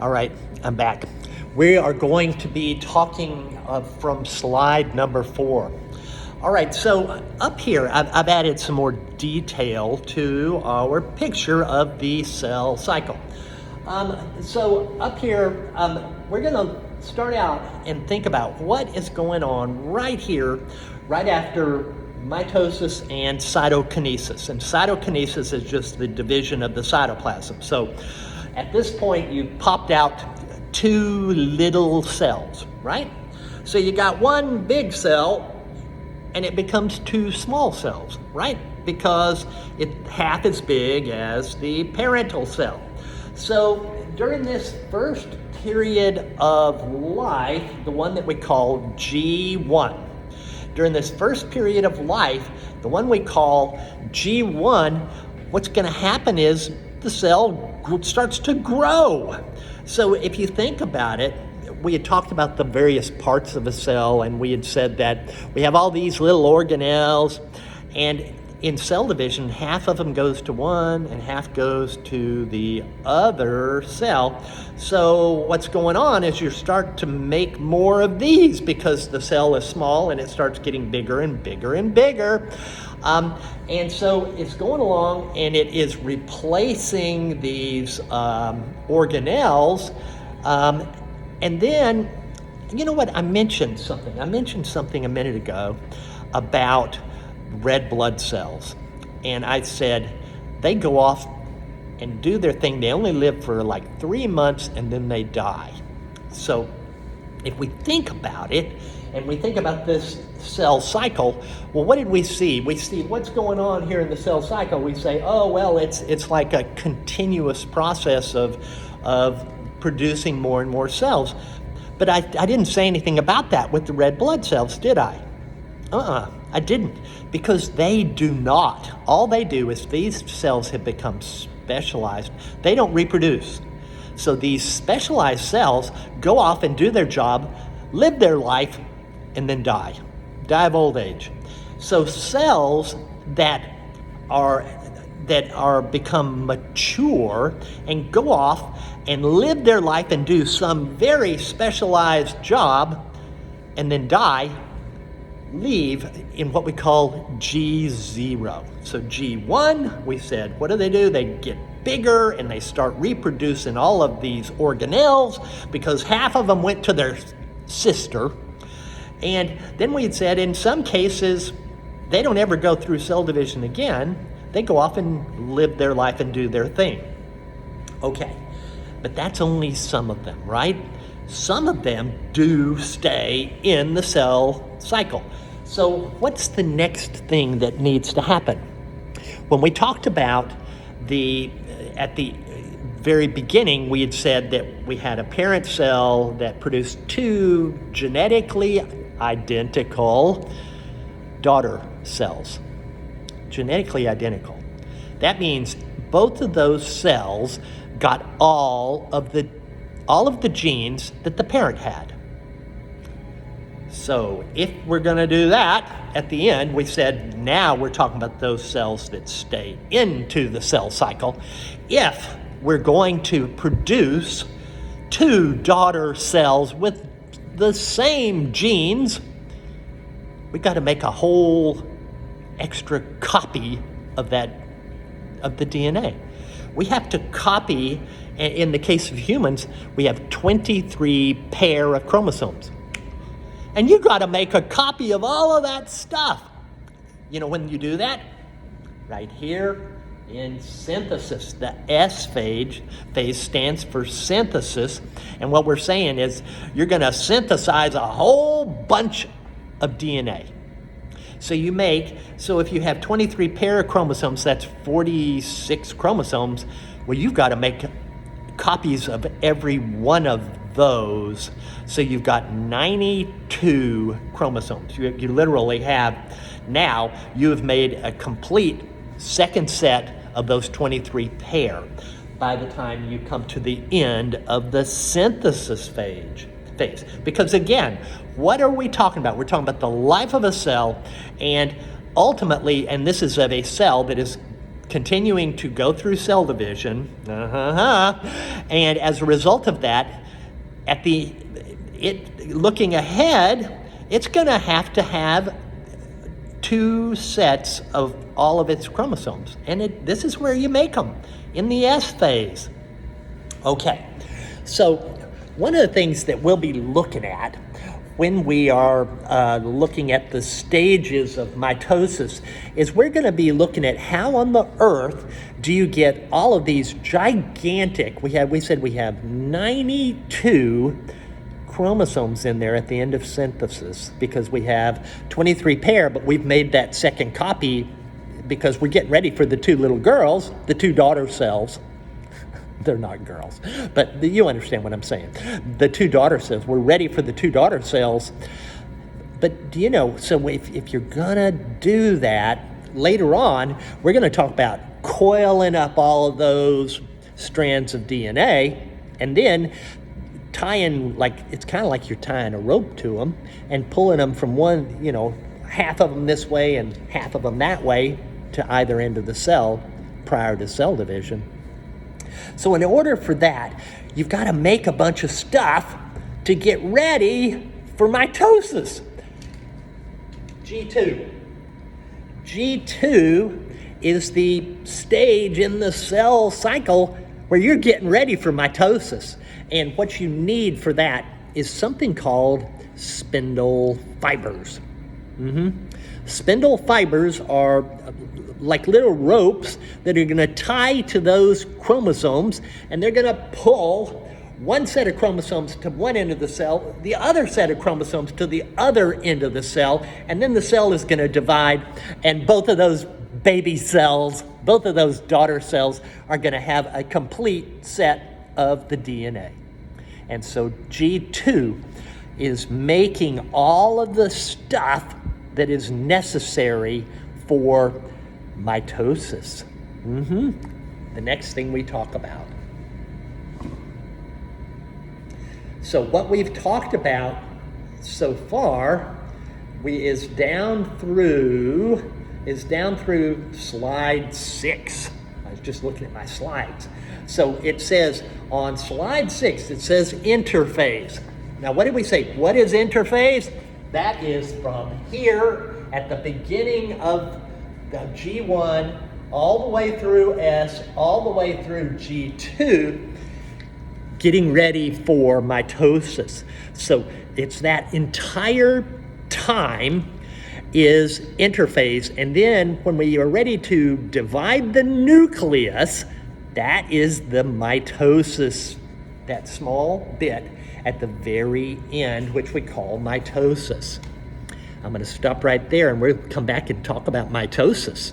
All right, I'm back. We are going to be talking from slide number 4. All right, so up here, I've added some more detail to our picture of the cell cycle. So up here, we're going to start out and think about what is going on right here, right after mitosis and cytokinesis. And cytokinesis is just the division of the cytoplasm. So at this point, you popped out 2 little cells, right? So you got one big cell and it becomes 2 small cells, right? Because it's half as big as the parental cell. So during this first period of life, the one that we call G1, during this first period of life, the one we call G1, what's going to happen is the cell starts to grow. So if you think about it, we had talked about the various parts of a cell, and we had said that we have all these little organelles, and in cell division, half of them goes to one and half goes to the other cell. So what's going on is you start to make more of these because the cell is small and it starts getting bigger and bigger and bigger. And so it's going along and it is replacing these organelles. And then, you know what, I mentioned something a minute ago about red blood cells. And I said, they go off and do their thing. They only live for like 3 months and then they die. So if we think about it, and we think about this cell cycle, well, what did we see? We see what's going on here in the cell cycle. We say, oh, well, it's like a continuous process of producing more and more cells. But I didn't say anything about that with the red blood cells, did I? I didn't, because they do not. All they do is these cells have become specialized. They don't reproduce. So these specialized cells go off and do their job, live their life, and then die of old age. So cells that are become mature and go off and live their life and do some very specialized job and then die, leave in what we call G0. So G1, we said, what do? They get bigger and they start reproducing all of these organelles because half of them went to their sister. And then we had said in some cases, they don't ever go through cell division again. They go off and live their life and do their thing. Okay, but that's only some of them, right? Some of them do stay in the cell cycle. So what's the next thing that needs to happen? When we talked about at the very beginning, we had said that we had a parent cell that produced 2 genetically identical daughter cells. Genetically identical. That means both of those cells got all of the genes that the parent had. So if we're going to do that, at the end, we said now we're talking about those cells that stay into the cell cycle. If we're going to produce 2 daughter cells with the same genes, we got to make a whole extra copy of the DNA. We have to copy, in the case of humans, we have 23 pair of chromosomes. And you got to make a copy of all of that stuff. You know when you do that? Right here in synthesis. The S phase stands for synthesis. And what we're saying is you're going to synthesize a whole bunch of DNA. So if you have 23 pair of chromosomes, that's 46 chromosomes. Well, you've got to make copies of every one of those. So you've got 92 chromosomes. You literally have, now you have made a complete second set of those 23 pair by the time you come to the end of the synthesis phase. Because again, what are we talking about? We're talking about the life of a cell, and ultimately, and this is of a cell that is continuing to go through cell division, and as a result of that, looking ahead, it's going to have 2 sets of all of its chromosomes, and this is where you make them, in the S phase. Okay, so one of the things that we'll be looking at when we are looking at the stages of mitosis is we're going to be looking at how on the Earth do you get all of these gigantic, we said we have 92 chromosomes in there at the end of synthesis, because we have 23 pair, but we've made that second copy because we're getting ready for the 2 little girls, the 2 daughter cells. They're not girls, but you understand what I'm saying. The 2 daughter cells, we're ready for the 2 daughter cells. But do you know, so if you're gonna do that, later on, we're gonna talk about coiling up all of those strands of DNA and then tying, like, it's kind of like you're tying a rope to them and pulling them from one, half of them this way and half of them that way to either end of the cell prior to cell division. So in order for that, you've got to make a bunch of stuff to get ready for mitosis. G2. G2 is the stage in the cell cycle where you're getting ready for mitosis. And what you need for that is something called spindle fibers. Spindle fibers are like little ropes that are going to tie to those chromosomes, and they're going to pull one set of chromosomes to one end of the cell, the other set of chromosomes to the other end of the cell, and then the cell is going to divide, and both of those baby cells, both of those daughter cells are going to have a complete set of the DNA. And so G2 is making all of the stuff that is necessary for mitosis. The next thing we talk about. So what we've talked about so far is down through slide 6. I was just looking at my slides. So it says on slide 6, it says interphase. Now what did we say? What is interphase? That is from here at the beginning of the G1 all the way through S, all the way through G2, getting ready for mitosis. So it's that entire time is interphase. And then when we are ready to divide the nucleus, that is the mitosis, that small bit at the very end, which we call mitosis. I'm going to stop right there and we'll come back and talk about mitosis.